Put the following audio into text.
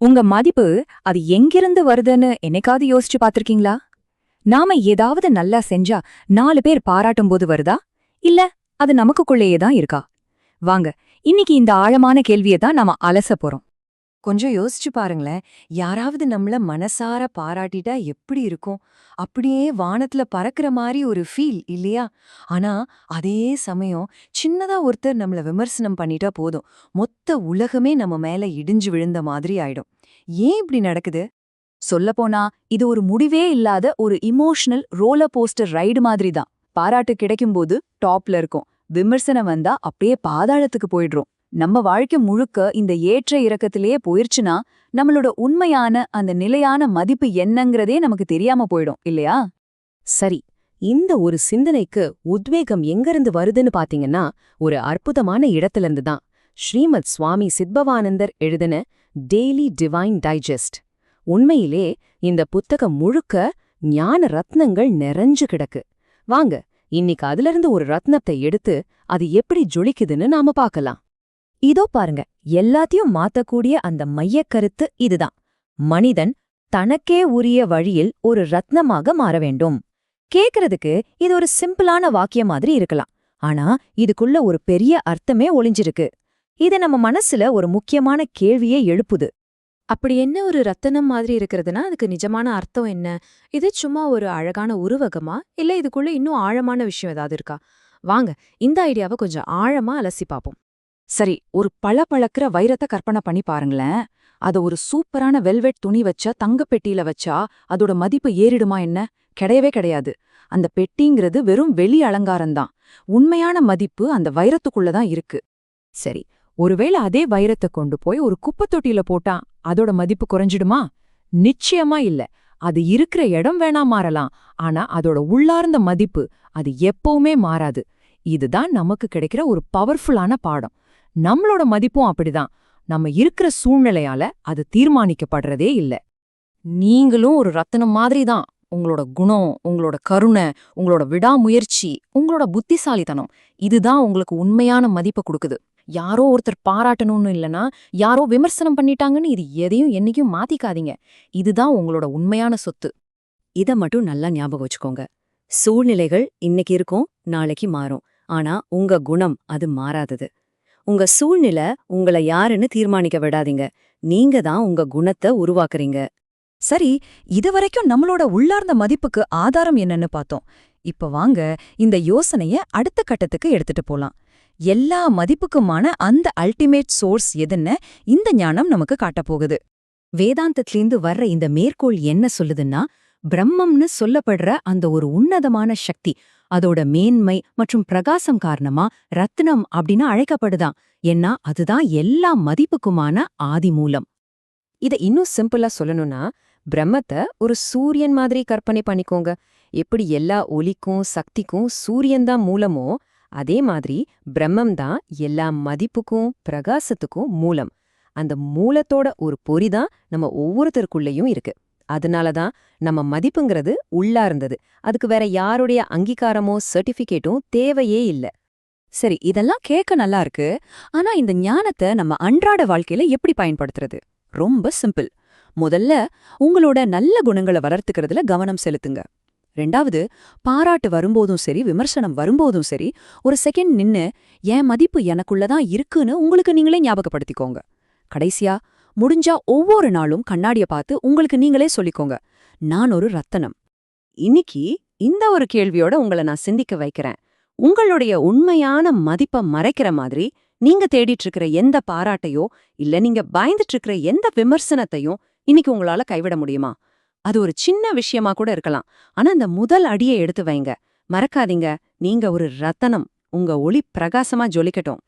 உங்க மதிப்பு அது எங்கிருந்து வருதுன்னு என்னைக்காவது யோசிச்சு பாத்திருக்கீங்களா? நாம ஏதாவது நல்லா செஞ்சா 4 பேர் பாராட்டும் போது வருதா, இல்ல அது நமக்குள்ளேயே தான் இருக்கா? வாங்க, இன்னைக்கு இந்த ஆழமான கேள்வியை தான் நாம அலச போறோம். கொஞ்சம் யோசிச்சு பாருங்களேன். யாராவது நம்மள மனசார பாராட்டிட்டா எப்படி இருக்கும்? அப்படியே வானத்துல பறக்கிற மாரி ஒரு ஃபீல் இல்லையா? ஆனா, அதே சமயம் சின்னதா ஒருத்தர் நம்மள விமர்சனம் பண்ணிட்டா போதும், மொத்த உலகமே நம்ம மேல இடிஞ்சு விழுந்த மாதிரி ஆயிடும். ஏன் இப்படி நடக்குது? சொல்லப்போனா இது ஒரு முடிவே இல்லாத ஒரு இமோஷனல் ரோலர் போஸ்டர் ரைடு மாதிரி தான். பாராட்டு கிடைக்கும்போது டாப்ல இருக்கும், விமர்சனம் வந்தா அப்படியே பாதாளத்துக்கு போயிடுறோம். நம்ம வாழ்க்கை முழுக்க இந்த ஏற்ற இறக்கத்திலேயே போயிருச்சுன்னா நம்மளோட உண்மையான அந்த நிலையான மதிப்பு என்னங்கிறதே நமக்கு தெரியாம போயிடும் இல்லையா? சரி, இந்த ஒரு சிந்தனைக்கு உத்வேகம் எங்கிருந்து வருதுன்னு பாத்தீங்கன்னா, ஒரு அற்புதமான இடத்திலிருந்து தான். ஸ்ரீமத் சுவாமி சித்பவானந்தர் எழுதின டெய்லி டிவைன் டைஜஸ்ட். உண்மையிலே இந்த புத்தகம் முழுக்க ஞான ரத்னங்கள் நிறைஞ்சு கிடக்கு. வாங்க, இன்னைக்கு அதிலிருந்து ஒரு ரத்னத்தை எடுத்து அது எப்படி ஜொலிக்குதுன்னு நாம பார்க்கலாம். இதோ பாருங்க, எல்லாத்தையும் மாத்தக்கூடிய அந்த மையக்கருத்து இதுதான். மனிதன் தனக்கே உரிய வழியில் ஒரு ரத்னமாக மாற வேண்டும். கேக்குறதுக்கு இது ஒரு சிம்பிளான வாக்கியம் மாதிரி இருக்கலாம். ஆனா இதுக்குள்ள ஒரு பெரிய அர்த்தமே ஒளிஞ்சிருக்கு. இது நம்ம மனசுல ஒரு முக்கியமான கேள்வியே எழுப்புது. அப்படி என்ன ஒரு ரத்தினம் மாதிரி இருக்கிறதுனா அதுக்கு நிஜமான அர்த்தம் என்ன? இது சும்மா ஒரு அழகான உருவகமா, இல்ல இதுக்குள்ள இன்னும் ஆழமான விஷயம் ஏதாவது இருக்கா? வாங்க, இந்த ஐடியாவை கொஞ்சம் ஆழமா அலசி பாப்போம். சரி, ஒரு பளபளக்கிற வைரத்தை கற்பனை பண்ணி பாருங்களேன். அத ஒரு சூப்பரான வெல்வெட் துணி வச்சா, தங்கப் பெட்டியில வச்சா அதோட மதிப்பு ஏறிடுமா என்ன? கிடையவே கிடையாது. அந்த பெட்டிங்கிறது வெறும் வெளி அலங்காரம்தான். உண்மையான மதிப்பு அந்த வைரத்துக்குள்ள தான் இருக்கு. சரி, ஒருவேளை அதே வைரத்தை கொண்டு போய் ஒரு குப்பை தொட்டியில போட்டா அதோட மதிப்பு குறைஞ்சிடுமா? நிச்சயமா இல்ல. அது இருக்கிற இடம் வேணா மாறலாம், ஆனா அதோட உள்ளார்ந்த மதிப்பு அது எப்பவுமே மாறாது. இதுதான் நமக்கு கிடைக்கிற ஒரு பவர்ஃபுல்லான பாடம். நம்மளோட மதிப்பும் அப்படிதான். நம்ம இருக்கிற சூழ்நிலையால அது தீர்மானிக்கப்படுறதே இல்ல. நீங்களும் ஒரு ரத்தினம் மாதிரி தான். உங்களோட குணம், உங்களோட கருணை, உங்களோட விடாமுயற்சி, உங்களோட புத்திசாலித்தனம் இதுதான் உங்களுக்கு உண்மையான மதிப்பை கொடுக்குது. யாரோ ஒருத்தர் பாராட்டணும்னு இல்லனா, யாரோ விமர்சனம் பண்ணிட்டாங்கன்னு இது எதையும் என்னைக்கும் மாத்திக்காதீங்க. இதுதான் உங்களோட உண்மையான சொத்து. இத மட்டும் நல்லா ஞாபகம் வச்சுக்கோங்க. சூழ்நிலைகள் இன்னைக்கு இருக்கும், நாளைக்கு மாறும். ஆனா உங்க குணம் அது மாறாதது. உங்க சூழ்நிலை உங்கள யாருன்னு தீர்மானிக்க விடாதீங்க. நீங்க தான் உங்க குணத்தை உருவாக்குறீங்க. சரி, இதுவரைக்கும் நம்மளோட உள்ளார்ந்த மதிப்புக்கு ஆதாரம் என்னன்னு பார்த்தோம். இப்ப வாங்க, இந்த யோசனைய அடுத்த கட்டத்துக்கு எடுத்துட்டு போலாம். எல்லா மதிப்புக்குமான அந்த அல்டிமேட் சோர்ஸ் எதுன்னு இந்த ஞானம் நமக்கு காட்டப்போகுது. வேதாந்தத்திலேந்து வர்ற இந்த மேற்கோள் என்ன சொல்லுதுன்னா, பிரம்மம்னு சொல்லப்படுற அந்த ஒரு உன்னதமான சக்தி, அதோட மேன்மை மற்றும் பிரகாசம் காரணமா ரத்னம் அப்படின்னு அழைக்கப்படுதாம். ஏன்னா அதுதான் எல்லா மதிப்புக்குமான ஆதி மூலம். இத இன்னும் சிம்பிளா சொல்லணும்னா, பிரம்மத்தை ஒரு சூரியன் மாதிரி கற்பனை பண்ணிக்கோங்க. எப்படி எல்லா ஒளிக்கும் சக்திக்கும் சூரியன்தான் மூலமோ, அதே மாதிரி பிரம்மம் தான் எல்லா மதிப்புக்கும் பிரகாசத்துக்கும் மூலம். அந்த மூலத்தோட ஒரு பொறிதான் நம்ம ஒவ்வொருத்தருக்குள்ளேயும் இருக்கு. அதனாலதான் நம்ம மதிப்புங்கிறது உள்ளார்ந்தது. அதுக்கு வேற யாருடைய அங்கீகாரமோ சர்டிபிகேட்டும் தேவையே இல்ல. சரி, இதெல்லாம் கேட்க நல்லா இருக்கு. ஆனா இந்த ஞானத்தை நம்ம அன்றாட வாழ்க்கையில எப்படி பயன்படுத்துறது? ரொம்ப சிம்பிள். முதல்ல உங்களோட நல்ல குணங்களை வளர்த்துக்கிறதுல கவனம் செலுத்துங்க. ரெண்டாவது, பாராட்டு வரும்போதும் சரி, விமர்சனம் வரும்போதும் சரி, ஒரு செகண்ட் நின்னு என் மதிப்பு எனக்குள்ளதான் இருக்குன்னு உங்களுக்கு நீங்களே ஞாபகப்படுத்திக்கோங்க. கடைசியா, முடிஞ்சா ஒவ்வொரு நாளும் கண்ணாடிய பார்த்து உங்களுக்கு நீங்களே சொல்லிக்கோங்க, நான் ஒரு ரத்தனம். இன்னைக்கு இந்த ஒரு கேள்வியோட உங்களை நான் சிந்திக்க வைக்கிறேன். உங்களுடைய உண்மையான மதிப்பை மறைக்கிற மாதிரி நீங்க தேடிட்டு இருக்கிற எந்த பாராட்டையோ, இல்ல நீங்க பயந்துட்டு இருக்கிற எந்த விமர்சனத்தையும் இன்னைக்கு உங்களால கைவிட முடியுமா? அது ஒரு சின்ன விஷயமா கூட இருக்கலாம். ஆனா அந்த முதல் அடியை எடுத்து வைங்க. மறக்காதீங்க, நீங்க ஒரு ரத்தனம். உங்க ஒளி பிரகாசமா ஜொலிக்கட்டும்.